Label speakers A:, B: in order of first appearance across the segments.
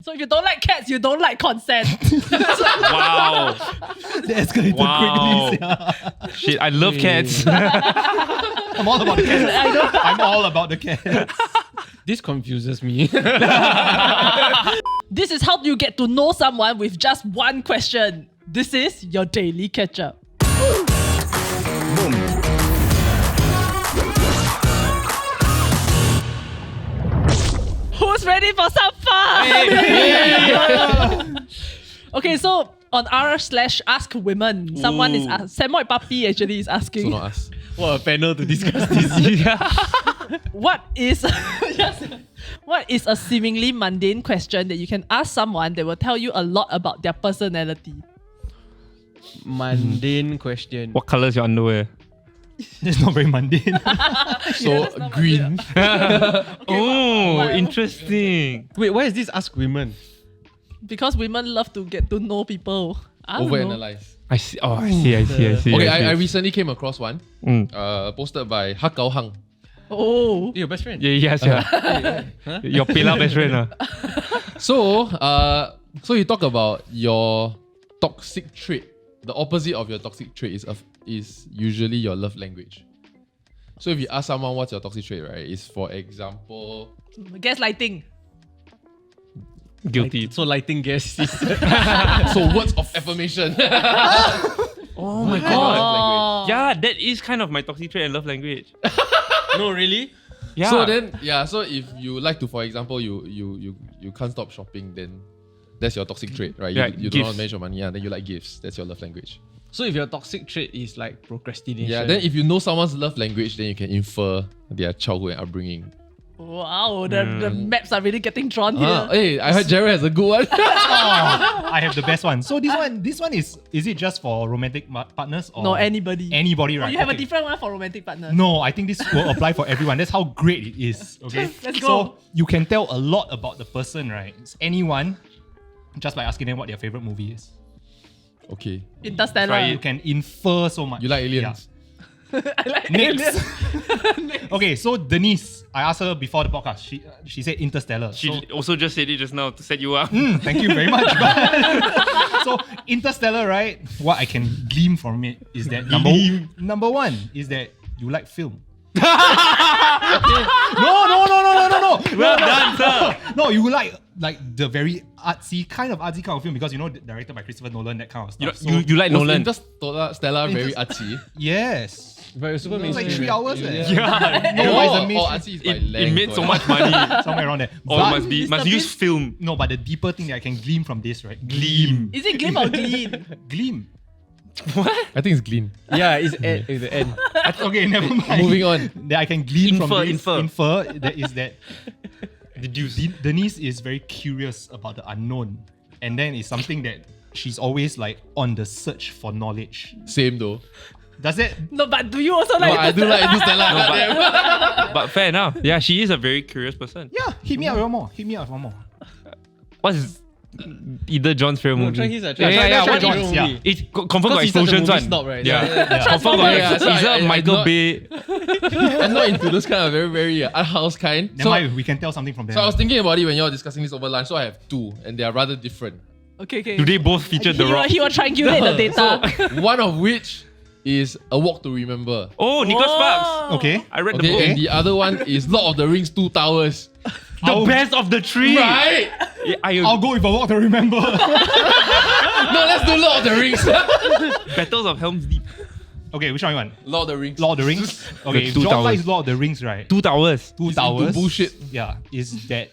A: So if you don't like cats, you don't like consent.
B: Wow.
C: They escalated quickly. Yeah.
B: Shit, I love cats.
C: I'm all about the cats. I'm all about the cats.
D: This confuses me.
A: This is how you get to know someone with just one question. This is your daily Ketchup.
C: Boom.
A: Who's ready for some fun? Okay, so on r/ask women, someone is Samoy Papi actually is asking.
D: So not us. What a panel to discuss this.
A: What is what is a seemingly mundane question that you can ask someone that will tell you a lot about their personality?
D: Mundane question.
B: What colour is your underwear?
C: It's not very mundane.
D: So green.
B: Interesting.
D: Wait, why is this ask women?
A: Because women love to get to know people. I don't know.
D: Overanalyze.
B: I see. Oh, I see.
D: Okay, I recently came across one. Posted by Ha Gao Hang.
A: Oh.
D: Your best friend.
B: Yes, yeah. Your Pela best friend.
D: So you talk about your toxic trait. The opposite of your toxic trait is usually your love language. So if you ask someone what's your toxic trait, right? Is for example,
A: Gaslighting.
B: Guilty.
D: so lighting gas is so words of affirmation.
B: Oh my god. Yeah, that is kind of my toxic trait and love language.
D: No, really?
B: Yeah.
D: So then, so if you like to, for example, you can't stop shopping, then that's your toxic trait, right?
B: Yeah,
D: you don't
B: gifts.
D: want to manage your money, then you like gifts. That's your love language.
E: So if your toxic trait is like procrastination.
D: Yeah, then if you know someone's love language, then you can infer their childhood and upbringing.
A: Wow, the maps are really getting drawn here.
D: Hey, I heard Jared has a good one.
C: I have the best one. So this one is it just for romantic partners or
A: No, anybody.
C: Anybody, right?
A: You have a
C: Okay.
A: different one for romantic partners.
C: No, I think this will apply for everyone. That's how great it is. Okay.
A: Let's go.
C: So you can tell a lot about the person, right? It's anyone, just by asking them what their favorite movie is.
D: Okay.
A: Interstellar.
C: You can infer so much.
D: You like aliens?
A: I like
C: Next.
A: aliens.
C: Okay, so Denise, I asked her before the podcast. She said Interstellar.
B: She
C: So,
B: also just said it just now to set you up.
C: thank you very much. So Interstellar, right? What I can glean from it is that number one is that you like film. No.
B: Well done, sir.
C: No, you like the very artsy kind of film because directed by Christopher Nolan, that kind of stuff.
B: You like Nolan?
D: Interstellar very artsy.
C: Yes.
E: But it's super
C: It's like
E: mainstream.
C: 3 hours.
B: Yeah.
C: No, but it's amazing.
D: Artsy is by
B: It
D: length.
B: made so much money.
C: Somewhere around there.
B: Or
C: But-
B: must use film.
C: No, but the deeper thing that I can glean from this, right?
B: Gleam.
A: Is it gleam or glean?
C: Gleam.
D: I think it's Glean.
E: Yeah, it's at the end.
C: Okay, never mind.
D: Moving on.
C: That I can glean from this.
B: Infer.
C: That is that Denise is very curious about the unknown. And then it's something that she's always like on the search for knowledge.
D: Same though.
C: Does it?
A: No, but do you also like
D: I do like Interstellar.
B: No,
D: goddamn.
B: But fair enough. Yeah, she is a very curious person.
C: Yeah, hit me up one more.
B: What is either John's favorite movie?
E: Try his. Try
C: try
B: what
C: John's,
B: is-
C: yeah.
B: It's confirmed got
E: Because he's such a
B: explosions
E: movie
B: one.
E: snob, right?
B: Yeah.
C: Yeah.
B: Confirmed got
D: Yeah, so
B: is
D: I
B: it Michael
D: not-
B: Bay?
D: I'm not into those kind of very, very art house kind.
C: Never mind, we can tell something from there.
D: So I was thinking about it when you were discussing this over lunch. So I have two, and they are rather different.
A: Okay.
B: Do they both feature The Rock?
A: He will triangulate the data.
D: So one of which is A Walk to Remember.
B: Oh, Nicholas Sparks.
C: Okay.
B: I read the
D: Okay,
B: book.
D: and the other one is Lord of the Rings 2 Towers.
B: The best of the three.
D: Right?
B: Yeah,
C: I'll go with a walk to remember.
D: No, let's do Lord of the Rings.
B: Battles of Helm's Deep.
C: Okay, which one you want?
D: Lord of the Rings.
C: Lord of the Rings. Okay, if
B: Two
C: John
B: Towers.
C: likes Lord of the Rings, right?
B: 2 Towers.
C: Two
D: He's into
C: Towers.
D: bullshit.
C: Yeah, is that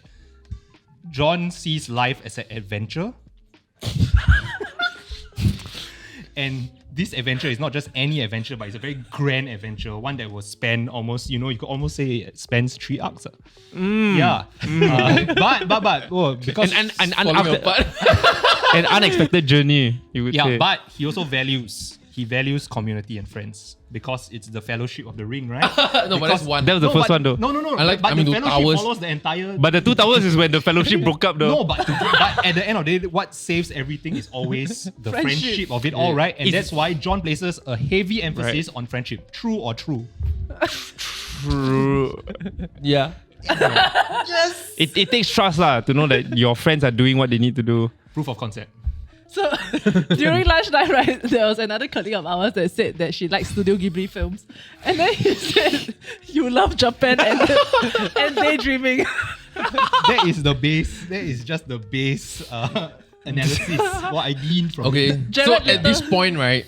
C: John sees life as an adventure. And this adventure is not just any adventure, but it's a very grand adventure. One that will span almost, you could almost say it spans 3 arcs. Yeah. Because
B: An
D: Falling apart.
B: an unexpected journey, you would say.
C: but he also values community and friends because it's the Fellowship of the Ring, right?
D: No, but that's one.
B: That was the first one though.
C: No.
D: I
C: but
D: mean,
C: the
D: the
C: Fellowship
D: towers.
C: follows the entire.
B: But the 2 Towers is when the Fellowship broke up though.
C: No, but at the end of the day, what saves everything is always the friendship of it all, right? And
B: It's-
C: that's why John places a heavy emphasis on friendship. True or true?
B: True.
D: Yeah.
C: Yes.
B: It takes trust lah to know that your friends are doing what they need to do.
C: Proof of concept.
A: So during lunchtime, right, there was another colleague of ours that said that she likes Studio Ghibli films. And then he said, you love Japan and daydreaming.
C: That is the base. That is just the base analysis. What I gleaned from
D: Okay,
C: it.
D: so
A: Jared
D: at this point, right,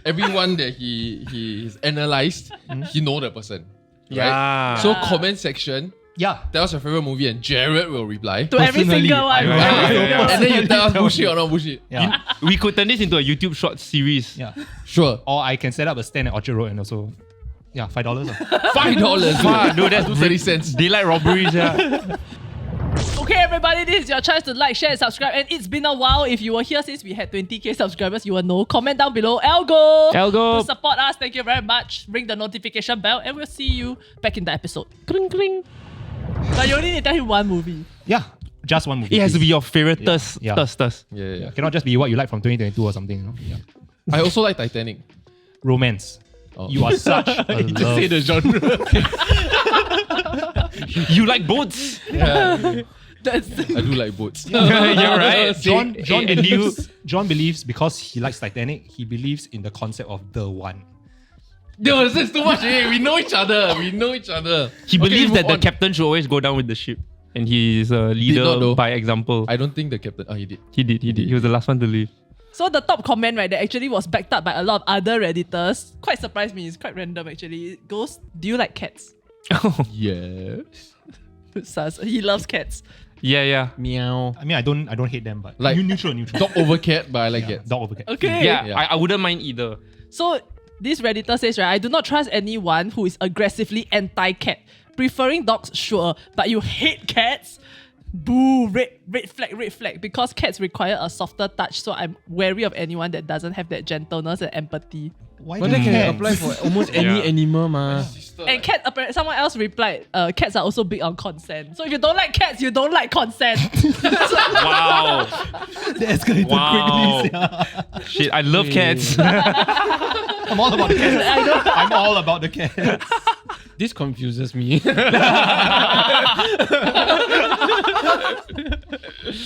D: everyone that he's analyzed, he know the person.
B: Yeah.
D: Right? So comment section,
C: Yeah.
D: tell us your favorite movie and Jared will reply.
A: To every
C: Personally,
A: single one.
B: Yeah.
D: And then you tell us bullshit or not bullshit.
C: Yeah.
B: We could turn this into a YouTube short series.
C: Yeah.
D: Sure.
C: Or I can set up a stand at Orchard Road and also, yeah, $5.
D: $5.
B: Fuck, dude, that's
D: 30 cents.
B: Daylight robberies, yeah.
A: Okay, everybody, this is your chance to like, share, and subscribe. And it's been a while. If you were here since we had 20k subscribers, you will know. Comment down below.
B: Algo.
A: To support us, thank you very much. Ring the notification bell, and we'll see you back in the episode. Kling, kling. But you only need to tell him one movie.
C: Yeah. Just one movie.
B: It has to be
C: please.
B: your favorite
C: Yeah.
B: thus.
C: Yeah.
B: Thus.
D: Yeah.
C: Cannot just be what you like from 2022 or something, you know? Yeah.
D: I also like Titanic.
C: Romance.
D: Oh.
C: You are such a
D: Just
C: love.
D: say the genre.
B: You like boats?
D: Yeah,
A: That's
D: I do like boats.
B: You're right.
C: John
B: And
C: John believes because he likes Titanic, he believes in the concept of the one.
D: Yo, this is too much. Hey, we know each other. We know each other.
B: He
D: Okay,
B: believes
D: move
B: that the
D: on.
B: captain should always go down with the ship. And he's a
D: not
B: leader
D: though.
B: by example.
D: I don't think the captain. Oh, he did.
B: He did. He was the last one to leave.
A: So the top comment, right, that actually was backed up by a lot of other Redditors, quite surprised me. It's quite random actually. It goes, do you like cats?
D: Yes.
A: Sus. He loves cats.
B: Yeah.
E: Meow.
C: I mean, I don't hate them, but
D: Like-
C: neutral.
D: Dog over cat, but I like
C: Yeah,
D: cats.
C: dog over cat.
A: Okay.
B: Yeah,
D: Yeah.
B: I wouldn't mind either.
A: So this Redditor says, right, I do not trust anyone who is aggressively anti-cat. Preferring dogs, sure, but you hate cats? Boo, red flag. Because cats require a softer touch, so I'm wary of anyone that doesn't have that gentleness and empathy.
C: Why
E: But
C: do
E: that can
C: cats?
E: apply for almost any
B: Yeah.
E: animal, ma.
A: And cat, apparently, someone else replied, cats are also big on consent. So if you don't like cats, you don't like consent.
B: Wow.
C: They escalated
B: Wow.
C: quickly. Yeah.
B: Shit, I love cats.
C: I'm all about the cats. I'm all about the cats.
E: This confuses me.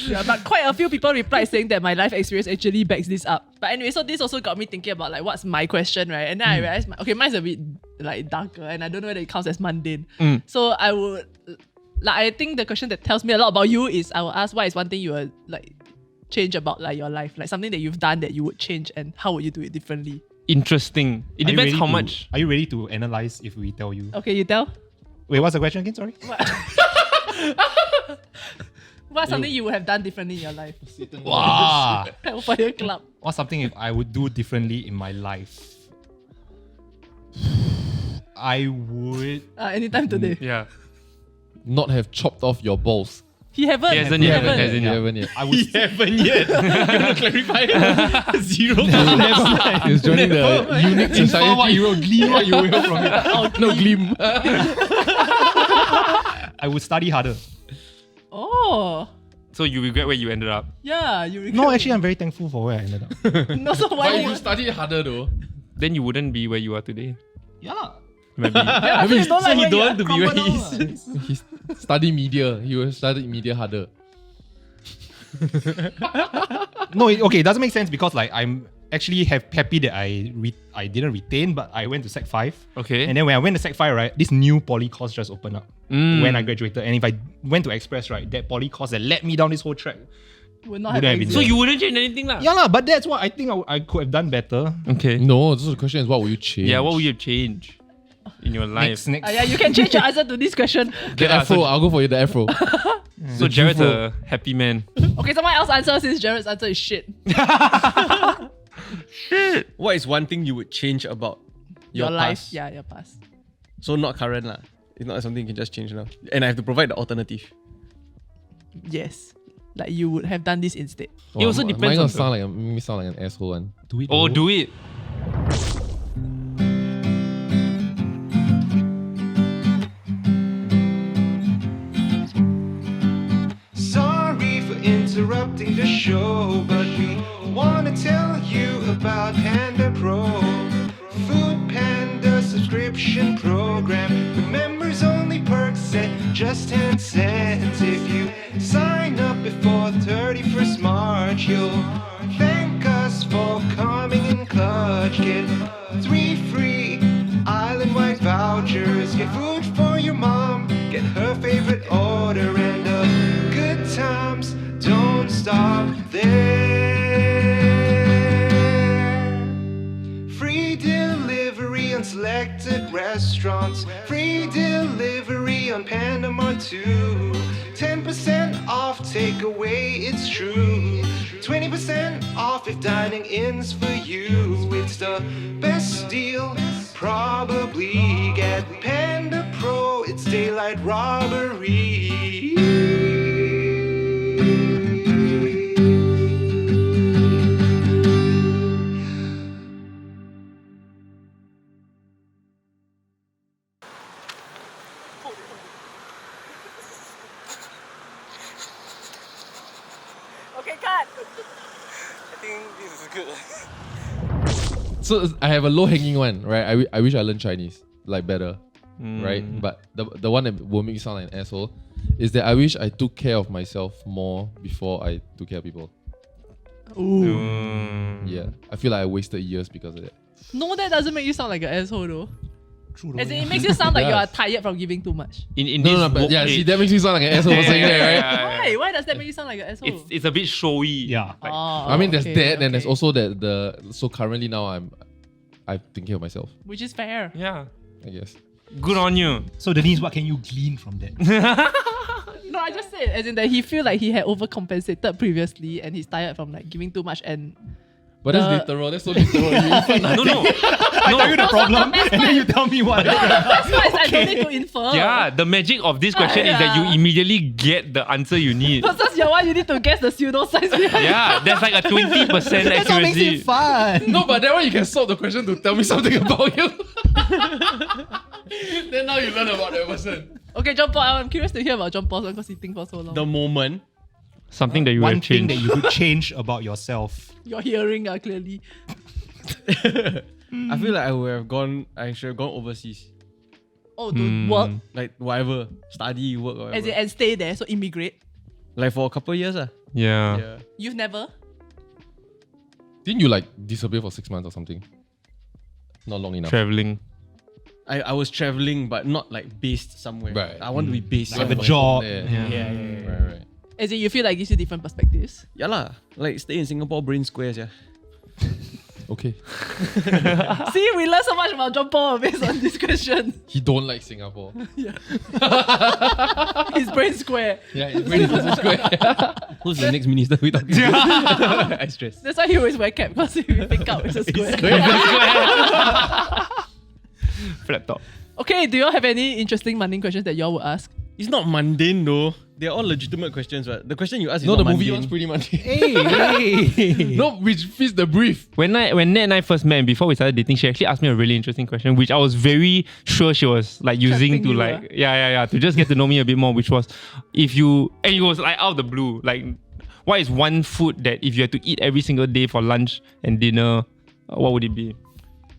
A: Yeah, but quite a few people replied saying that my life experience actually backs this up. But anyway, so this also got me thinking about like what's my question, right? And then I realized, mine's a bit like darker, and I don't know whether it counts as mundane. So I would, like, I think the question that tells me a lot about you is I will ask, what is one thing you would like change about like your life, like something that you've done that you would change, and how would you do it differently?
B: Interesting. It
C: Are you
B: depends
C: ready
B: how
C: to-
B: much.
C: Are you ready to analyze if we tell you?
A: Okay, you tell.
C: Wait, what's the question again? Sorry.
A: What's something you would have done differently in your life?
C: Wow.
A: Hellfire Club.
C: What's something if I would do differently in my life? I would.
A: Anytime today.
B: Yeah.
D: Not have chopped off your balls.
A: He haven't.
B: He hasn't
A: He
B: yet.
A: haven't.
B: Hasn't
D: You
B: yet.
D: haven't yet.
C: I would.
E: haven't yet. You want to clarify? Zero.
D: He's joining the unique society.
C: you will glean what you will from it.
D: No gleam.
C: I would study harder.
A: Oh.
B: So you regret where you ended up.
A: Yeah, you regret.
C: No, actually, I'm very thankful for where I ended up.
A: No, so why
D: But if
A: you
D: you study harder though,
B: Then you wouldn't be where you are today.
C: Yeah.
B: Maybe.
A: Yeah, so you don't like
E: he
A: where
E: don't
A: you
E: want to be where he is.
D: he study media. He will study media harder.
C: No, okay, it doesn't make sense because like I'm actually happy that I didn't retain, but I went to Sec 5.
B: Okay.
C: And then when I went to Sec 5, right, this new poly course just opened up when I
B: Mm.
C: graduated. And if I went to Express, right, that poly course that led me down this whole track.
A: would not
C: Wouldn't
A: have
C: have been
A: existed.
B: So you wouldn't change anything lah.
C: Yeah, lah, but that's what I think I could have done better.
B: Okay.
D: No, this is the question is what will you change?
B: Yeah, what would you change in your life?
C: Next.
A: Yeah, you can change your answer to this question.
D: The
B: Yeah,
D: afro.
B: so-
D: I'll go for you. The afro.
B: So Jared's a happy man.
A: Okay, someone else answer since Jared's answer is shit.
E: What is one thing you would change about your
A: life.
E: past?
A: Yeah, your past.
E: So not current lah. It's not something you can just change now. And I have to provide the alternative.
A: Yes. Like you would have done this instead.
B: It also
D: Mine
B: depends
D: gonna
B: on
D: sound like me sound like an asshole one.
C: Do it.
B: Oh,
C: though.
B: do it.
F: Sorry for interrupting the show, but we want to tell you about Panda Pro. Food Panda subscription subscription program with members only perks at just 10 cents. If you sign up before 31st March, you'll thank us for coming in clutch. Get 3 free island-wide vouchers, get food for your mom, get her favorite order, and good times don't stop there. Free delivery on selected restaurants, free delivery on Pandapro too. 10% off takeaway, it's true. 20% off if dining in's for you. It's the best deal, probably. Get Pandapro, it's daylight robbery.
A: Okay, cut.
E: I think this is good.
D: So I have a low hanging one, right? I wish I learned Chinese like better, right? But the one that will make me sound like an asshole is that I wish I took care of myself more before I took care of people. Yeah, I feel like I wasted years because of that.
A: No, that doesn't make you sound like an asshole though.
C: True.
A: As in, it makes you sound like you
D: Yeah.
A: are tired from giving too much.
B: In
D: No,
B: this
D: but
B: woke
D: yeah,
B: age,
D: see, that makes me sound like an asshole for saying that, right?
A: Why? Why does that make you sound like an asshole?
B: It's a bit showy.
C: Yeah.
B: Like,
D: I mean, there's
A: okay,
D: that, and there's
A: okay.
D: also so currently now I'm thinking of myself,
A: Which is fair.
B: yeah.
D: I guess.
B: Good on you.
C: So Denise, what can you glean from that?
A: No, I just said as in that he feel like he had overcompensated previously and he's tired from like giving too much and
D: But that's literal. That's so literal. You infer nothing.
B: No.
C: Tell you the problem, and then you tell me what.
A: that's why I don't need to infer.
B: Yeah, the magic of this question is that you immediately get the answer you need.
A: Versus your one, you need to guess the pseudo-science behind it.
B: Yeah, there's like a 20%
C: That's what makes
B: accuracy.
C: it fun.
D: No, but that one you can solve the question to tell me something about you. Then now you learn about that person.
A: Okay, John Paul, I'm curious to hear about John Paul's one because he thinks for so long.
E: The moment.
B: Something that you
C: One
B: have
C: thing
B: changed.
C: that you could change about yourself.
A: Your hearing, clearly.
E: I feel like I should have gone overseas.
A: Oh, to work.
E: Like whatever. Study, work, or
A: As
E: whatever.
A: in, and stay there, so immigrate.
E: Like for a couple of years.
B: Yeah.
E: Yeah.
A: You've never?
D: Didn't you like disappear for 6 months or something? Not long enough.
B: Traveling.
E: I was traveling, but not like based somewhere.
D: Right.
E: I want to be based
C: Like a
E: somewhere.
C: job.
D: Yeah. Right.
A: As in, you feel like it gives you different perspectives.
E: Yeah lah. Like stay in Singapore, brain squares, yeah.
D: Okay.
A: See, we learned so much about John Paul based on this question.
D: He don't like Singapore.
A: His brain square.
D: Yeah, his brain is also square.
E: Who's the next minister we talking to? I stress.
A: That's why he always wear cap, because if you pick up, it's a square.
B: Flat top.
A: Okay, do you all have any interesting mundane questions that y'all would ask?
E: It's not mundane though. They're all legitimate questions, right? The question you ask is
D: No,
E: not
D: the movie
E: mundane.
D: one's pretty much.
C: Hey.
D: No, which fits the brief.
B: When Nat and I first met and before we started dating, she actually asked me a really interesting question, which I was very sure she was like using
A: Trapping
B: to
A: you,
B: like to just get to know me a bit more, which was if you and it was like out of the blue, like what is one food that if you had to eat every single day for lunch and dinner, what would it be?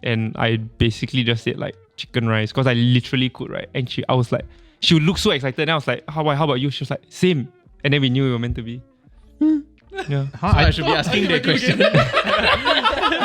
B: And I basically just said like chicken rice because I literally could, right? And I was like, she would look so excited and I was like, how about you? She was like, same. And then we knew we were meant to be. Yeah.
C: Huh?
E: I should be asking that question.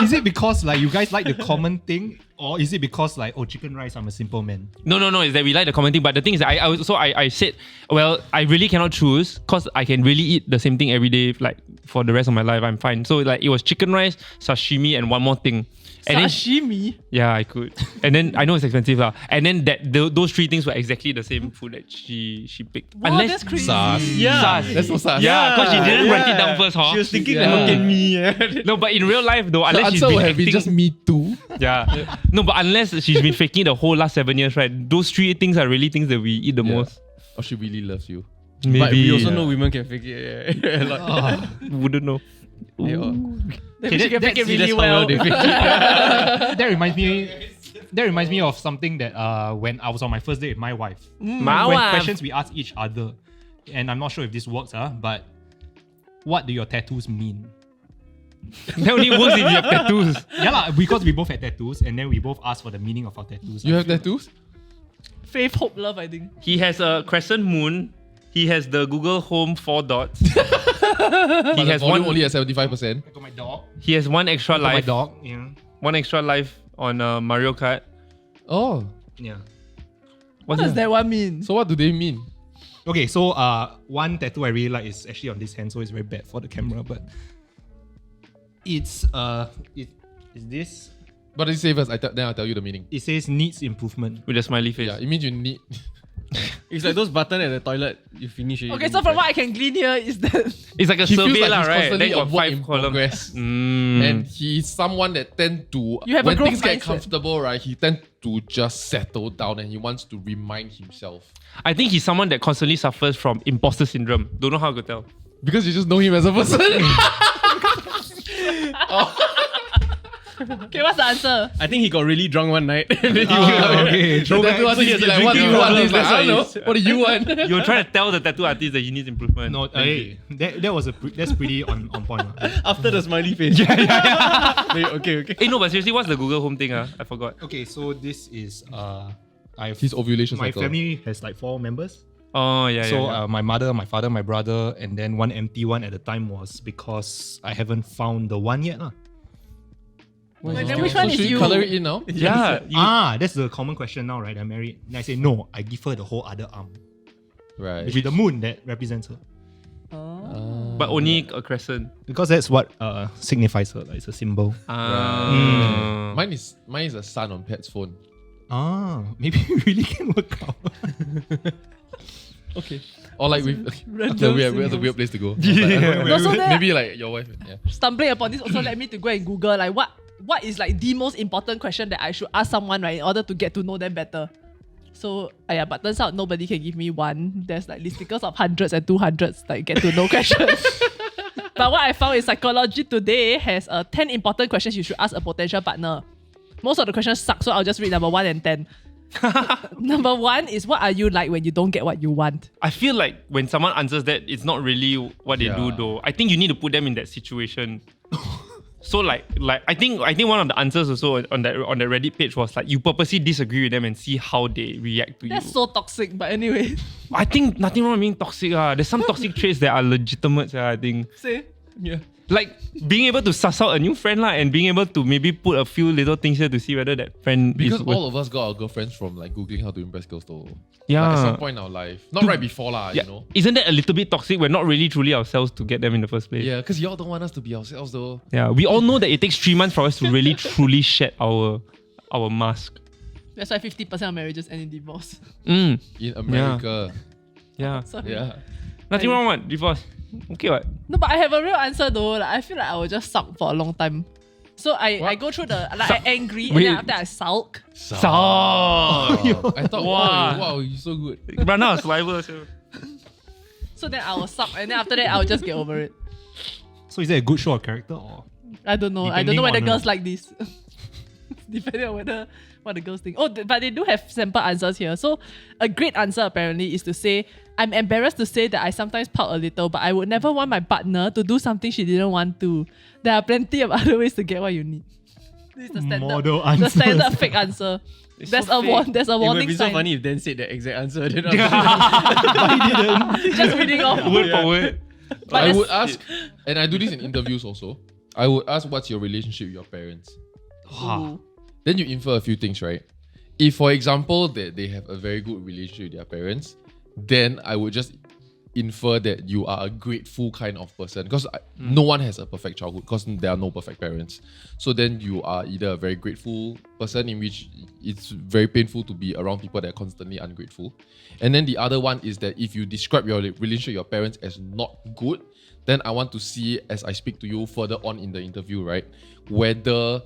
C: Is it because like you guys like the common thing, or is it because like chicken rice? I'm a simple man.
B: No, it's that we like the commenting. But the thing is, I said, well, I really cannot choose because I can really eat the same thing every day, like for the rest of my life. I'm fine. So like it was chicken rice, sashimi, and one more thing. And then,
A: Sashimi.
B: yeah, I could. And then I know it's expensive lah. And then those three things were exactly the same food that she picked.
A: Wow, that's crazy.
D: SARS.
E: Yeah.
B: SARS.
D: That's so SARS.
B: Yeah, because she didn't write it down first, huh?
E: She was thinking
D: Yeah.
E: like Hokkien Mee. Yeah.
B: No, but in real life though,
D: The
B: unless she's
D: answer
B: been
D: would have been
B: acting,
D: just me too.
B: yeah. No, but unless she's been faking the whole last 7 years, right? Those three things are really things that we eat the
D: Yeah.
B: most.
D: Or she really loves you.
B: Maybe.
E: But we also know women can fake it. Yeah. A lot.
B: Wouldn't know.
E: Yeah.
A: Maybe she can make it
D: See,
A: really
D: that's how
A: well.
D: they fake it.
C: That reminds me of something that when I was on my first date with my wife.
B: My
C: When
B: wife.
C: questions we ask each other, and I'm not sure if this works, but what do your tattoos mean?
B: That only works if you have tattoos.
C: Yeah, lah, because we both had tattoos and then we both asked for the meaning of our tattoos.
D: You have tattoos?
A: Faith, hope, love, I think.
B: He has a crescent moon. He has the Google Home 4 dots.
D: He
B: has
D: volume
B: one-
D: only at 75%.
C: I got my dog.
B: He has one extra
C: My
B: life.
C: dog. Yeah.
B: One extra life on Mario Kart.
D: Oh,
C: Yeah.
A: What does that one mean?
D: so what do they mean?
C: Okay, so one tattoo I really like is actually on this hand, so it's very bad for the camera, but it's is this.
D: But you say first, then I'll tell you the meaning.
C: It says needs improvement.
B: With a smiley face.
D: Yeah, it means you need.
E: It's like those buttons at the toilet. You finish it.
A: Okay, so from what I can glean here is that
B: It's like a
D: He feels
B: survey,
D: like
B: lah,
D: he's
B: right?
D: constantly
B: Then
D: a
B: got
D: work
B: 5
D: in
B: columns.
D: progress.
B: Mm.
D: And he's someone that tend to,
A: You have a
D: when
A: growth
D: things get
A: mindset.
D: comfortable, right, he tend to just settle down and he wants to remind himself.
B: I think he's someone that constantly suffers from imposter syndrome. Don't know how to tell.
D: Because you just know him as a person.
A: okay, what's the answer?
E: I think he got really drunk one night. And then he
C: Okay,
D: So tattoo artist is like, what do you want? He's like, I don't know. What do you want?
B: You're trying to tell the tattoo artist that he needs improvement.
C: No, hey, that's pretty on point.
E: After the smiley face. Yeah. Okay.
B: Hey, no, but seriously, what's the Google Home thing? I forgot.
C: Okay, so this is
D: His ovulation
C: my
D: cycle.
C: family has like 4 members.
B: Oh, yeah,
C: So
B: yeah.
C: my mother, my father, my brother, and then one empty one at the time was because I haven't found the one yet.
A: Wait, then which one
D: So
A: is
D: should
A: you?
D: color it in now?
B: Yeah.
C: That's the common question now, right? I'm married. And I say, no, I give her the whole other arm.
D: Right.
C: Which is the moon that represents her.
B: But only a crescent.
C: Because that's what signifies her. Like, it's a symbol.
D: Mine is a sun on Pet's phone.
C: Maybe we really can work out.
D: Okay. Or like with
A: Random
D: that's a weird
A: symbols.
D: place to go.
A: No, so that-
D: Maybe like your wife. Yeah.
A: Stumbling upon this also led me to go and Google like what is like the most important question that I should ask someone, right, in order to get to know them better. So yeah, but turns out nobody can give me one. There's like listicles of hundreds and 200s like get to know questions. But what I found is Psychology Today has 10 important questions you should ask a potential partner. Most of the questions suck, so I'll just read number 1 and 10. Number 1 is, what are you like when you don't get what you want?
B: I feel like when someone answers that, it's not really what they do though. I think you need to put them in that situation. So like I think one of the answers also on the Reddit page was like, you purposely disagree with them and see how they react to
A: That's
B: you.
A: so toxic, but anyway.
B: I think nothing wrong with being toxic. There's some toxic traits that are legitimate. I think.
A: Say.
D: Yeah.
B: Like being able to suss out a new friend and being able to maybe put a few little things here to see whether that friend
D: Because
B: is
D: all of us got our girlfriends from like Googling how to impress girls though.
B: Yeah.
D: Like, at some point in our life. Not right before lah,
B: yeah.
D: you know.
B: Isn't that a little bit toxic? We're not really truly ourselves to get them in the first place.
D: Yeah, because y'all don't want us to be ourselves though.
B: Yeah, we all know that it takes 3 months for us to really truly shed our mask.
A: That's why 50% of marriages end in divorce.
B: Mm.
D: In America.
B: Yeah.
A: Sorry.
D: Yeah.
B: Nothing wrong with divorce. Okay, what?
A: No, but I have a real answer though. Like, I feel like I will just sulk for a long time. So I go through the like I'm angry and
B: Wait.
A: then after I sulk.
B: So.
D: I thought,
B: Wow.
D: wow, you're so good.
B: Run out of saliva. So.
A: So then I will suck and then after that I will just get over it.
C: So is that a good show of character or?
A: I don't know. I don't
C: Depending
A: know whether
C: on,
A: girls like this. Depending on what the girls think. Oh, but they do have sample answers here. So a great answer apparently is to say, I'm embarrassed to say that I sometimes pout a little, but I would never want my partner to do something she didn't want to. There are plenty of other ways to get what you need. This is the standard,
C: Model
A: the
C: answers.
A: standard fake answer.
B: It's
A: There's
B: so
A: a
B: fake.
A: there's a
E: It would
A: warning
E: be so
A: sign.
E: funny if Dan said the exact answer. Then
A: He's just reading off.
B: Word for word.
A: But
D: I
A: that's-
D: would ask, and I do this in interviews also. I would ask, what's your relationship with your parents?
A: Ooh.
D: Then you infer a few things, right? If, for example, that they have a very good relationship with their parents, then I would just infer that you are a grateful kind of person, because no one has a perfect childhood because there are no perfect parents. So then you are either a very grateful person, in which it's very painful to be around people that are constantly ungrateful. And then the other one is that if you describe your relationship with your parents as not good, then I want to see, as I speak to you further on in the interview, right, whether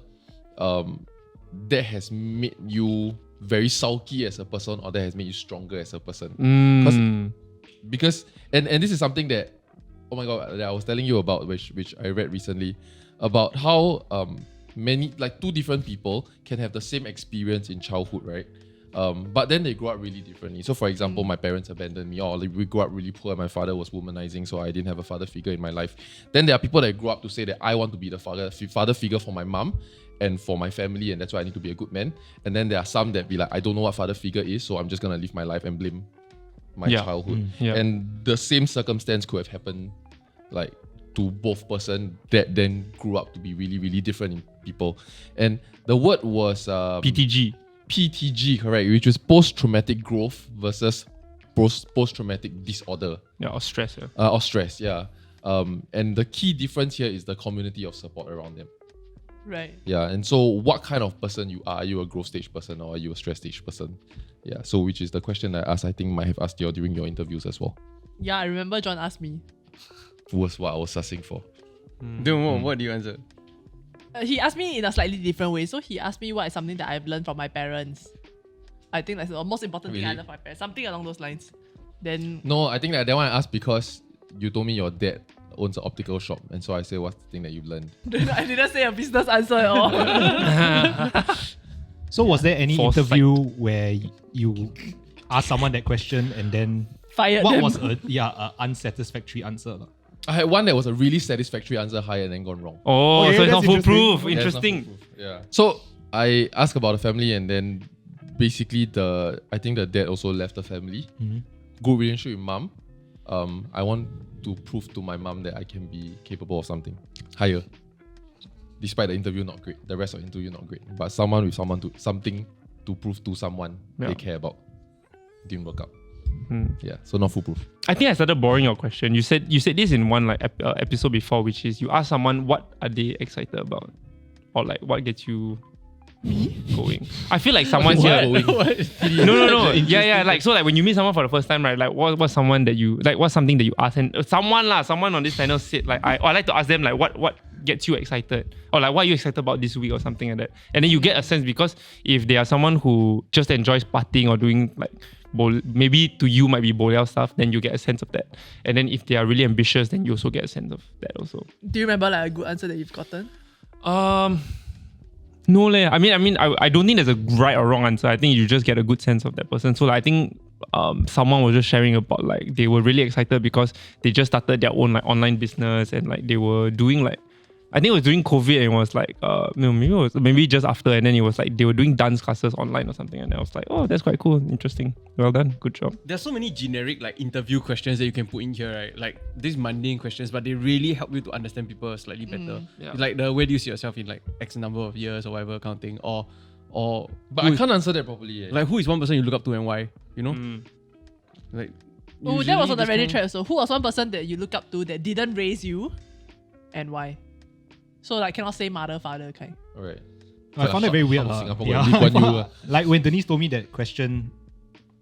D: that has made you very sulky as a person or that has made you stronger as a person. Because and this is something that, oh my god, that I was telling you about, which I read recently, about how many, like 2 different people can have the same experience in childhood, right? But then they grew up really differently. So for example, my parents abandoned me, or like, we grew up really poor and my father was womanizing, so I didn't have a father figure in my life. Then there are people that grew up to say that I want to be the father figure for my mom and for my family, and that's why I need to be a good man. And then there are some that be like, I don't know what father figure is, so I'm just gonna live my life and blame my childhood. And the same circumstance could have happened like to both person that then grew up to be really, really different in people. And the word was PTG, correct, which is post-traumatic growth versus post-traumatic disorder.
B: Yeah, or stress.
D: Or stress, yeah. And the key difference here is the community of support around them.
A: Right.
D: Yeah, and so what kind of person you are? Are you a growth stage person or are you a stress stage person? Yeah, so which is the question I asked, I think might have asked you during your interviews as well.
A: Yeah, I remember John asked me.
D: Was what I was sussing for.
E: What do you answer?
A: He asked me in a slightly different way. So he asked me what is something that I've learned from my parents. I think that's the most important thing I learned from my parents. Something along those lines. Then
D: No, I think that one I asked because you told me your dad owns an optical shop, and so I say, what's the thing that you've learned?
A: I didn't say a business answer at all.
C: So was there any
B: Foresight.
C: interview where you asked someone that question and then
A: Fired
C: what
A: them.
C: was a unsatisfactory answer?
D: I had one that was a really satisfactory answer, high and then gone wrong.
B: Oh,
C: Okay,
B: so it's not
C: that's
B: foolproof.
D: Yeah, it's not
B: Interesting.
D: foolproof. Yeah. So I asked about the family, and then basically I think the dad also left the family. Good relationship with mom. I want to prove to my mom that I can be capable of something higher. Despite the interview not great, the rest of the interview not great, but something to prove to someone they care about didn't work out. Yeah, so not foolproof.
B: I think I started boring your question. You said this in one episode before, which is you ask someone what are they excited about, or like what gets you going. I feel like someone's here. No. Yeah. Like so, like when you meet someone for the first time, right? Like what's someone that you like? What's something that you ask? And someone on this panel said like I like to ask them like what gets you excited, or like what are you excited about this week or something like that. And then you get a sense, because if they are someone who just enjoys partying or doing like maybe to you might be boliao stuff, then you get a sense of that. And then if they are really ambitious, then you also get a sense of that also.
A: Do you remember like a good answer that you've gotten?
B: No leh. I mean, I don't think there's a right or wrong answer. I think you just get a good sense of that person. So like, I think someone was just sharing about like they were really excited because they just started their own like online business, and like they were doing like, I think it was during COVID, and it was like maybe just after, and then it was like they were doing dance classes online or something, and I was like, oh, that's quite cool, interesting, well done, good job.
E: There's so many generic like interview questions that you can put in here, right? Like these mundane questions, but they really help you to understand people slightly better.
B: Yeah.
E: Like the where do you see yourself in like X number of years or whatever kind of thing, or
D: But I can't answer that properly.
E: like who is one person you look up to and why? You know, like.
A: Oh, that
E: usually
A: was on the
E: this
A: Reddit
E: kind
A: thread also. Who was one person that you look up to that didn't raise you, and why? So like cannot say mother, father kind.
D: Alright.
C: I found it very weird.
D: Singapore
C: Yeah.
D: Lee Kuan Yew,
C: Like when Denise told me that question,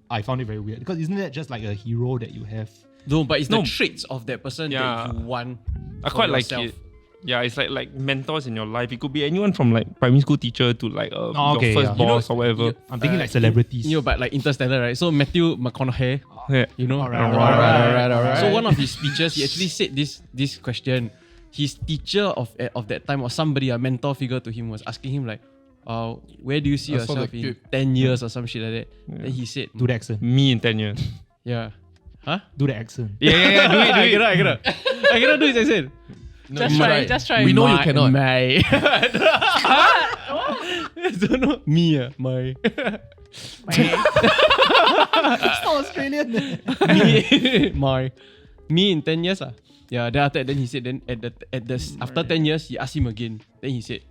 C: I found it very weird, because isn't that just like a hero that you have?
E: No, but it's the traits of that person that you want.
B: I
E: for
B: quite
E: yourself.
B: like it. Yeah, it's like mentors in your life. It could be anyone from like primary school teacher to like
C: okay,
B: your first
C: yeah.
B: boss or whatever.
C: I'm thinking like celebrities.
E: You know, but like Interstellar, right? So Matthew McConaughey,
B: Yeah.
E: you know.
C: Alright.
E: So one of his speeches, he actually said this question. His teacher of that time, or somebody, a mentor figure to him, was asking him like, where do you see
D: I saw
E: yourself
D: the
E: in
D: clip.
E: 10 years or some shit like that? Then he said,
C: Do the accent.
B: Me in 10 years.
E: yeah. Huh?
C: Do the accent.
B: Yeah, do it.
E: I cannot do his accent.
D: No,
A: Just
D: you
A: try,
D: try.
A: just try.
D: We know you cannot.
E: My. I don't know. Me, my.
C: It's not Australian.
E: Me in 10 years. Yeah, then after that, then he said, then after 10 years, he asked him again. Then he said,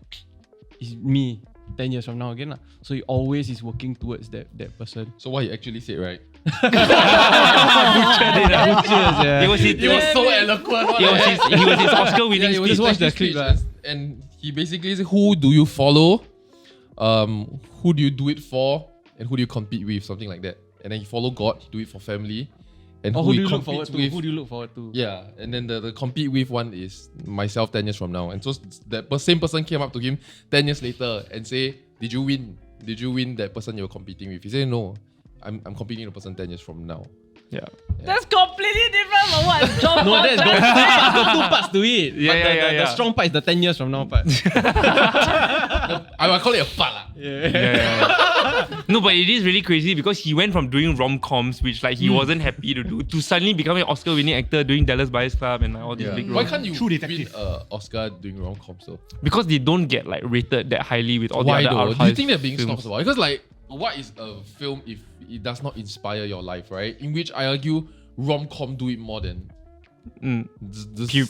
E: it's me 10 years from now again. So he always is working towards that person.
D: So what he actually said, right?
B: It was
D: so eloquent.
B: he was his Oscar winning
D: Yeah,
B: speech.
D: just watch the clip, and he basically said, who do you follow? Who do you do it for? And who do you compete with? Something like that. And then he follow God, he do it for family. And
E: Or
D: who
E: who do
D: he
E: you look forward
D: competes
E: to?
D: with.
E: Who do you look forward to?
D: Yeah, and then the compete with one is myself 10 years from now. And so that same person came up to him 10 years later and say, did you win? Did you win that person you were competing with? He said, no, I'm competing with the person 10 years from now.
B: Yeah.
A: That's completely different from what John
E: No,
A: Paul
E: that's
A: said.
E: got two parts to it.
B: Yeah,
E: But
B: yeah,
E: the
B: yeah.
E: strong part is the 10 years from now part.
D: I will call it a part lah.
B: No, but it is really crazy because he went from doing rom-coms, which like he wasn't happy to do, to suddenly becoming an Oscar-winning actor doing Dallas Buyers Club and like, all these big
D: Why
B: roles.
D: can't you
C: True
D: win
C: detective.
D: an Oscar doing rom-coms though?
B: Because they don't get like rated that highly with all
D: Why
B: the other
D: though?
B: art
D: Do you
B: house
D: think they're being
B: films.
D: snobs about it? Because like, what is a film if it does not inspire your life, right? In which I argue rom-com do it more than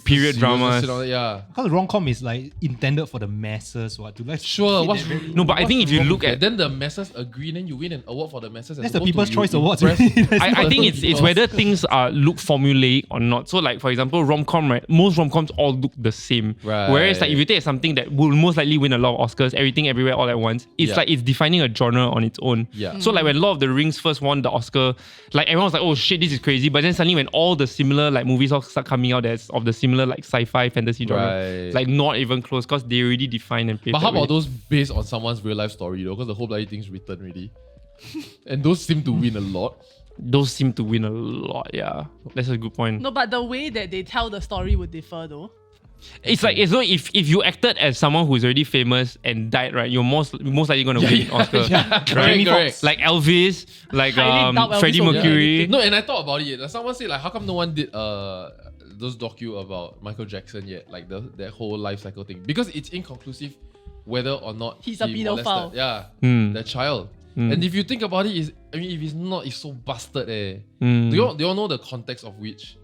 B: Period dramas.
D: Yeah.
C: Because rom-com is like intended for the masses, what? To like
D: Sure,
C: hit
D: what's
C: that very-
B: No, but I think if you
D: wrong
B: look
D: with
B: at
D: that? Then the masses agree, then you win an award for the masses.
C: That's
D: as
C: the
D: opposed
C: People's
D: to
C: Choice
D: you
C: Awards.
D: impress-
B: I think it's whether things are look formulaic or not. So like for example, rom-com, right? Most rom-coms all look the same.
D: Right.
B: Whereas like if you take something that will most likely win a lot of Oscars, Everything Everywhere All at Once, it's
D: Yeah.
B: like it's defining a genre on its own.
D: Yeah.
B: So like when Lord of the Rings first won the Oscar, like everyone was like, oh shit, this is crazy. But then suddenly when all the similar like movies all start coming out that's of the similar like sci-fi fantasy genre,
D: Right.
B: like not even close because they already define and paved
D: But how
B: that way.
D: about those based on someone's real life story though? Because the whole bloody thing's written already. And those seem to win a lot.
B: Those seem to win a lot, yeah. That's a good point.
A: No, but the way that they tell the story would differ though.
B: It's like as though if you acted as someone who's already famous and died, right, you're most likely gonna win an Oscar.
D: Correct.
B: Like Elvis, like
A: Highly doubt Elvis
B: Freddie
A: will win
B: Mercury.
D: No, and I thought about it. Like, someone said, like, how come no one did those docu about Michael Jackson yet? Like that whole life cycle thing. Because it's inconclusive whether or not
A: He's a
D: he
A: pedophile.
D: molested, yeah, the child. And if you think about it, if he's not, it's so busted. Do you all know the context of which?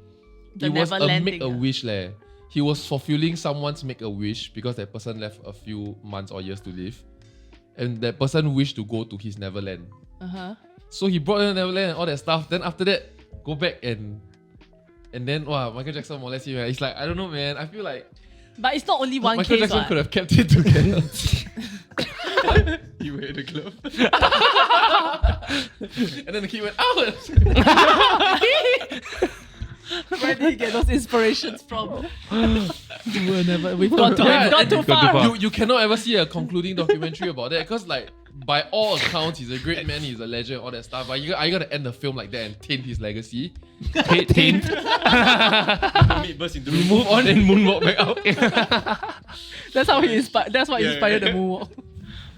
A: The
D: it was a
A: Neverland
D: make a
A: thing,
D: wish leh. He was fulfilling someone's make a wish because that person left a few months or years to live. And that person wished to go to his Neverland.
A: Uh-huh.
D: So he brought in Neverland and all that stuff. Then after that, go back and then wow, Michael Jackson molest him. It's like, I don't know, man. I feel like
A: But it's not only one
D: Michael
A: case.
D: Jackson
A: what?
D: could have kept it together. He wear the glove. And then the kid went out.
A: Where did he get those inspirations from? We've gone
D: Yeah,
A: too far.
D: You cannot ever see a concluding documentary about that because like by all accounts he's a great man, he's a legend, all that stuff. But are you gonna end the film like that and taint his legacy?
B: Taint.
E: Burst into the move on and moonwalk back out.
A: That's how he inspired. That's what inspired the moonwalk.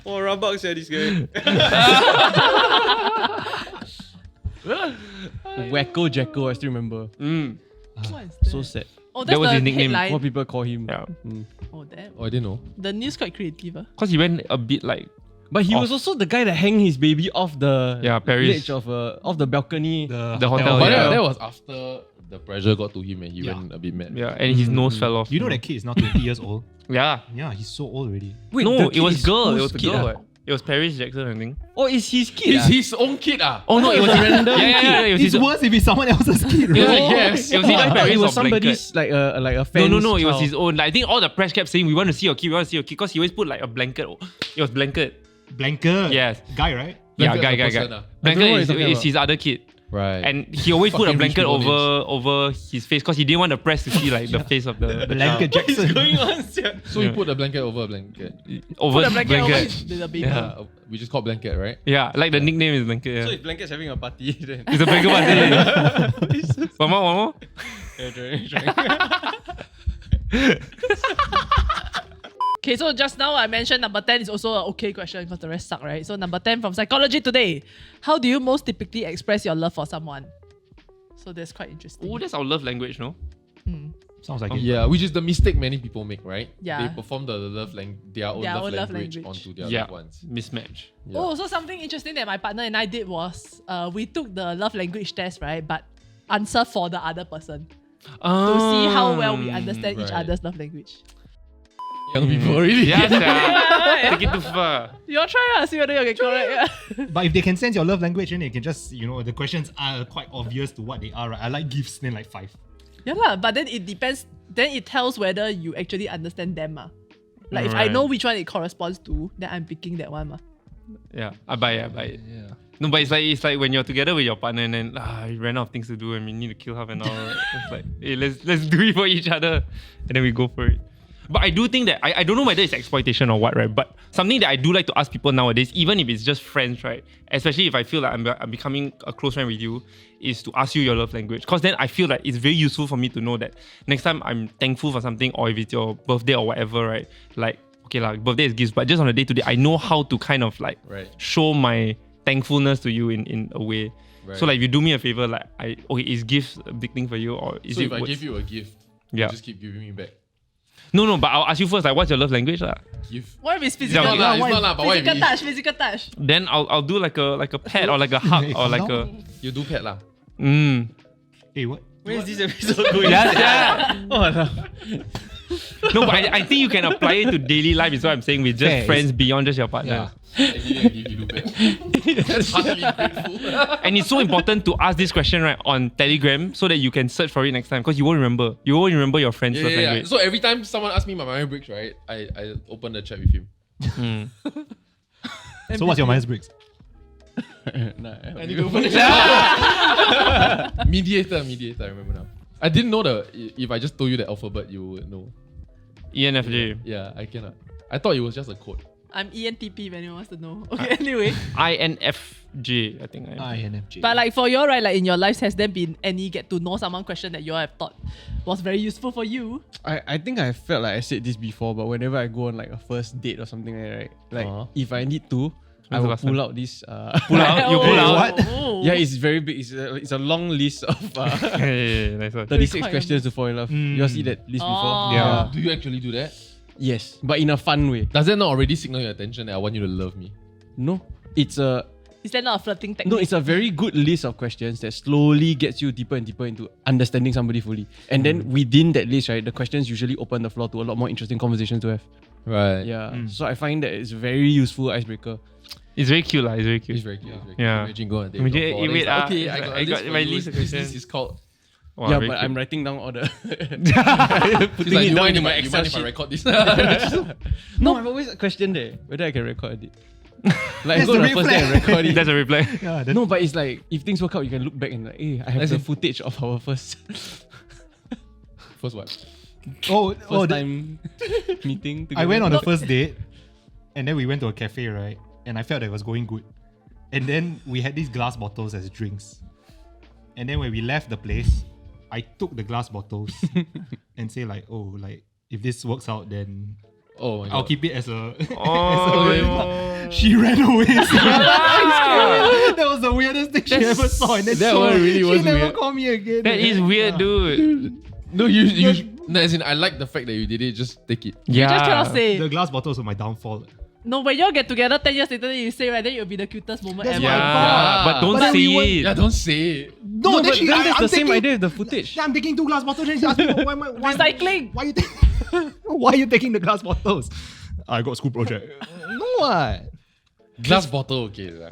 E: Oh, rabak sia this guy. Wacko Jacko, I still remember.
A: What is that?
E: So sad.
A: Oh, that's
B: That was
A: the
B: his nickname.
A: headline.
E: What people call him.
B: Yeah.
A: Oh, damn.
D: Oh, I didn't know.
A: The news quite creative.
B: Because he went a bit like
E: But he
B: Off.
E: was also the guy that hang his baby off the
B: Paris.
E: ledge of the balcony.
B: The hotel,
D: But
B: yeah.
D: that was after the pressure got to him and he went a bit mad.
B: Yeah, and his nose fell off.
C: You know that kid is now 20 years old.
B: Yeah.
C: Yeah, he's so old already.
E: Wait,
B: No,
E: the
B: it
E: kid
B: was
E: is
B: girl. It
E: whose
B: was a
E: kid,
B: girl.
E: ah?
B: What? It was Paris Jackson, I think.
E: Oh, it's his kid.
D: It's his own kid
B: Oh no, it was
E: random
B: yeah, it was
C: It's
B: his.
C: worse if it's someone else's kid, right?
B: Yeah,
D: Oh, yes.
B: It was
E: I
B: either
E: thought
B: Paris
E: it
B: or
E: was somebody's
B: blanket.
E: like a fan.
B: No, it was his own. Like, I think all the press kept saying, "We want to see your kid. We want to see your kid," because he always put like a blanket. It was blanket.
C: Blanket.
B: Yes.
C: Guy, right?
B: Yeah,
D: Blanket
B: guy.
D: is a person, ah.
B: Blanket
E: I don't know what
B: is
E: you're talking
B: his other kid.
D: Right.
B: And he always put a
D: Fucking rich
B: blanket
D: people
B: over his face because he didn't want the press to see like the face of the
C: Blanket
E: What is
C: Jackson.
E: going on, sia?
D: So he put a blanket over a blanket.
B: over
A: Put a blanket over
B: blanket.
A: the baby.
B: Yeah.
D: We just call blanket, right?
B: Yeah, like the nickname is blanket.
E: So
B: Yeah.
E: if Blanket's having a party, then
B: It's a blanket party. One more.
E: yeah, trying.
A: Okay, so just now I mentioned number 10 is also an okay question because the rest suck, right? So number 10 from Psychology Today. How do you most typically express your love for someone? So that's quite interesting.
B: Oh, that's our love language, no?
C: Sounds like it.
D: Yeah, which is the mistake many people make, right?
A: Yeah.
D: They perform their own love language onto their
B: Yeah,
D: loved ones.
B: mismatch.
D: Yeah.
A: Oh, so something interesting that my partner and I did was we took the love language test, right? But answer for the other person to see how well we understand each
D: right.
A: other's love language.
D: Young people already.
B: Yeah, sia. Take it too far.
A: You all try see whether you get correct. Yeah.
C: But if they can sense your love language, then they can just, the questions are quite obvious to what they are, right? I like gifts, then like 5.
A: Yeah lah, but then it depends. Then it tells whether you actually understand them. Like if I
B: Right.
A: know which one it corresponds to, then I'm picking that one.
B: Yeah, I buy it.
D: Yeah.
B: No, but it's like when you're together with your partner and then you ran out of things to do and we need to kill half an hour. It's like, hey, let's do it for each other, and then we go for it. But I do think that I don't know whether it's exploitation or what, right? But something that I do like to ask people nowadays, even if it's just friends, right? Especially if I feel like I'm becoming a close friend with you, is to ask you your love language. Because then I feel like it's very useful for me to know that next time I'm thankful for something, or if it's your birthday or whatever, right? Like, okay, like birthday is gifts, but just on a day-to-day, I know how to kind of like show my thankfulness to you in a way.
D: Right.
B: So like if you do me a favor, like is gifts a big thing for you, or is
D: So
B: it
D: if I
B: words?
D: give you a gift,
B: Yeah.
D: you just keep giving me back.
B: No, but I'll ask you first, like what's your love language?
D: Gift.
A: What if it's physical?
B: It's not
D: lah, it's not lah, but what if
A: physical
D: it-
A: touch, physical touch.
B: Then I'll do like a pet or like a hug or like a
D: You do pet lah.
C: Hey, what?
E: Where is this episode going?
B: yeah.
E: Oh, no.
B: No, but I think you can apply it to daily life. Is what I'm saying, with just
C: Fair.
B: friends beyond just your partner.
C: Yeah.
D: I give you do pet. That's heartily grateful.
B: And it's so important to ask this question right on Telegram so that you can search for it next time, because you won't remember. You won't remember your friend's love
D: Yeah.
B: language.
D: So every time someone asks me my Myers-Briggs, right, I open the chat with him.
C: So what's your Myers-Briggs?
E: Nah,
D: I need to open the chat. Mediator, I remember now. I didn't know if I just told you the alphabet, you would know.
B: ENFJ.
D: Yeah, I cannot. I thought it was just a code.
A: I'm ENTP if anyone wants to know. Okay, anyway.
B: INFJ, I think.
C: INFJ.
A: But like for you, right, like in your lives, has there been any get to know someone question that you all have thought was very useful for you?
E: I think I felt like I said this before, but whenever I go on like a first date or something like that, right, like if I need to, I
B: When's the
E: will
B: last
E: pull
B: time?
E: out this.
B: Pull out? You pull out?
C: What?
A: Oh.
E: Yeah, it's very big. It's a long list of
B: Yeah, nice one.
E: 36
A: Quite
E: questions to fall in love. You all see that list
A: Oh.
E: before?
C: Yeah.
D: Do you actually do that?
E: Yes, but in a fun way.
D: Does that not already signal your attention that I want you to love me?
E: No, it's a
A: Is that not a flirting technique?
E: no, it's a very good list of questions that slowly gets you deeper and deeper into understanding somebody fully. And then within that list, right, the questions usually open the floor to a lot more interesting conversations to have.
D: Right.
E: Yeah. So I find that it's very useful icebreaker.
B: It's very cute, lah. It's very cute.
D: It's very cute.
B: Yeah.
D: Imagine go on a date.
B: Imagine-
D: with your
B: wait,
D: friend.
B: wait,
D: Okay, I got
B: I
D: a
B: got
D: list for
B: my
D: you.
B: list of
D: This
B: questions.
D: list is called.
B: Wow,
E: yeah,
B: very
E: but
B: cute.
E: I'm writing down all the
D: She's like,
E: it
D: you
E: down
D: mind
E: in
D: if
E: my
D: I
E: Excel
D: if I
E: sheet.
D: record this?
E: No, I've always questioned that whether I can record it. Like
C: That's
E: go on
C: the
E: the first day and record it.
B: That's a reply.
C: Yeah,
E: No, but it's like if things work out, you can look back and like, hey, I have
D: As
E: the
D: in-
E: footage of our first
D: First what?
E: first time meeting.
C: I went on
E: together.
C: the first date, and then we went to a cafe, right? And I felt that it was going good. And then we had these glass bottles as drinks. And then when we left the place, I took the glass bottles and say like, oh, like if this works out, then
D: Oh my god.
C: I'll keep it as a.
B: Oh,
C: She ran away. That was the weirdest thing she ever saw. And then
D: that one really was
C: she never
D: weird.
C: called me again.
B: that is weird, dude.
D: No, you. No, as in, I like the fact that you did it. Just take it.
B: Yeah.
A: You just cannot say.
C: The glass bottles were my downfall.
A: No, when you all get together 10 years later, then you say, right, then it'll be the cutest moment
C: That's
A: ever.
C: what I
B: Yeah,
C: thought.
B: but don't
C: But then we
B: say
C: were-
B: it.
D: Yeah, don't say it.
C: No,
E: No,
C: then
E: but
C: she,
E: then that's
C: I'm
E: the same
C: taking-
E: idea as the footage.
C: I'm taking 2 glass bottles and she asked me, why
A: Recycling.
C: Why you why are you taking the glass bottles? I got school project. No what?
D: Glass bottle, okay. Lah.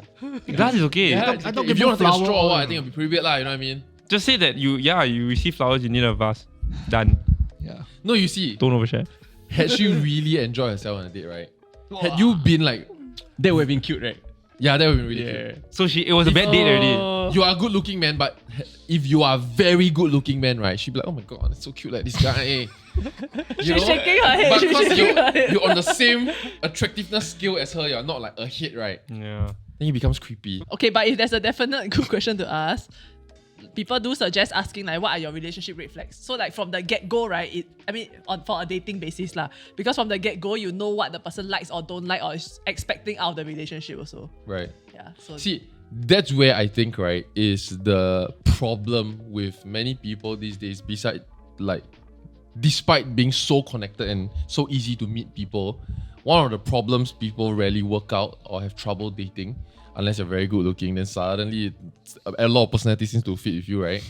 B: Glass is okay.
D: Yeah,
C: I thought
D: if you want to take a
C: flower
D: straw,
C: or-
D: I think it'll be pretty weird, lah. You know what I mean?
B: Just say that you receive flowers, you need a vase. Done.
C: Yeah.
D: No, you see,
B: Don't overshare.
D: had she really enjoyed herself on a date, right? Had you been like,
E: That would have been cute, right?
D: yeah, that would be really cute.
B: So it was a bad date already.
D: You are a good looking man, but if you are very good looking man, right? She'd be like, oh my god, it's so cute, like this guy.
A: She's shaking her head.
D: But
A: She's
D: because
A: shaking her head.
D: you're on the same attractiveness scale as her, you're not like ahead, right?
B: Yeah.
D: Then it becomes creepy.
A: Okay, but if there's a definite good question to ask, people do suggest asking like, what are your relationship red flags? So like from the get-go, right? For a dating basis lah. Because from the get-go, you know what the person likes or don't like or is expecting out of the relationship also.
D: Right.
A: Yeah. So
D: See, that's where I think, right, is the problem with many people these days, despite being so connected and so easy to meet people, one of the problems people rarely work out or have trouble dating, unless you're very good looking, then suddenly a lot of personality seems to fit with you, right?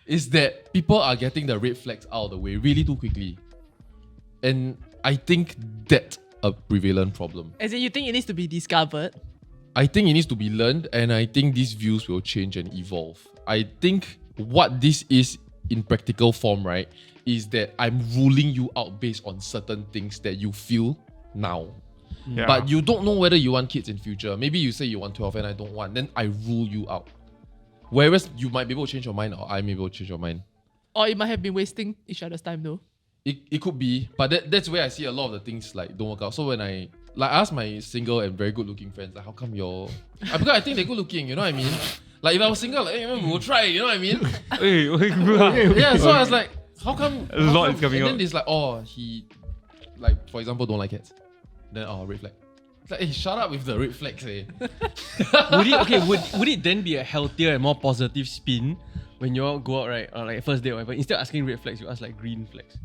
D: Is that people are getting the red flags out of the way really too quickly. And I think that's a prevalent problem.
A: as in you think it needs to be discovered?
D: I think it needs to be learned, and I think these views will change and evolve. I think what this is in practical form, right, is that I'm ruling you out based on certain things that you feel now.
B: Yeah.
D: But you don't know whether you want kids in future. Maybe you say you want 12 and I don't want, then I rule you out. Whereas you might be able to change your mind, or I may be able to change your mind.
A: Or it might have been wasting each other's time though.
D: It could be, but that's where I see a lot of the things like don't work out. So when I ask my single and very good looking friends, like how come you're because I think they're good looking, you know what I mean? Like if I was single, like, hey, we'll try, you know what I mean? Yeah, so I was like, how come
B: A lot is coming
D: and
B: out.
D: then it's like, oh, he like for example don't like cats. Then red flag. It's like, hey, shut up with the red flags, eh?
E: Would it then be a healthier and more positive spin when you all go out, right, or like first date or whatever? Instead of asking red flags, you ask like green flags.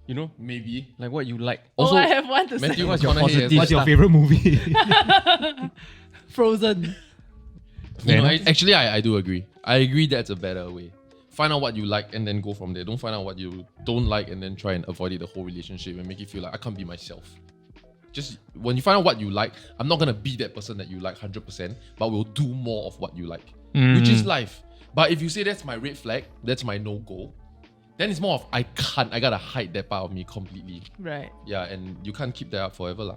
E: You know,
D: Maybe.
E: like what you like.
A: Also, I have one to say.
D: Matthew
E: What's your
D: McConaughey
E: positive
D: has-
C: What's your
E: stuff.
C: favorite movie?
A: Frozen.
D: You know, actually, I do agree. I agree that's a better way. Find out what you like and then go from there. Don't find out what you don't like and then try and avoid it the whole relationship and make it feel like I can't be myself. Just when you find out what you like, I'm not gonna be that person that you like 100%, but we'll do more of what you like, which is life. But if you say that's my red flag, that's my no-go, then it's more of I gotta hide that part of me completely.
A: Right.
D: Yeah, and you can't keep that up forever lah.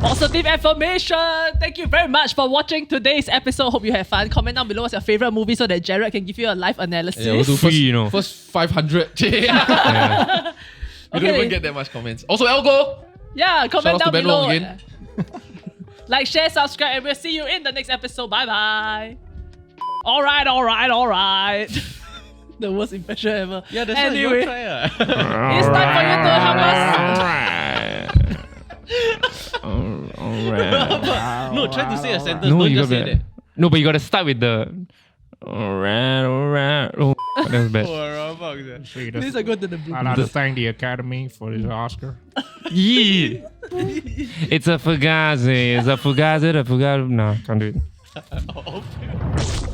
A: Positive affirmation. Thank you very much for watching today's episode. Hope you had fun. Comment down below what's your favorite movie so that Jared can give you a live analysis.
D: Yeah, we'll do
B: Free, you know.
D: first 500. We
A: Okay.
D: don't even get that much comments. Also, Elgo!
A: Yeah,
D: Shout
A: comment
D: out to
A: down
D: Ben
A: below.
D: Long again.
A: Like, share, subscribe, and we'll see you in the next episode. Bye bye. Alright. The worst impression ever.
E: Yeah, that's
A: anyway,
E: why you try.
A: it's time for you to help us.
B: Alright.
E: No, try to say a sentence.
B: No,
E: Don't
B: you
E: just
B: got
E: say
B: that.
E: that.
B: No, but you gotta start with the. Alright. Oh, that was bad.
A: Please go to the blue.
C: I'd like to thank the Academy for this Oscar.
B: Yeah. It's a fugazi. It's a fugazi. No, can't do it.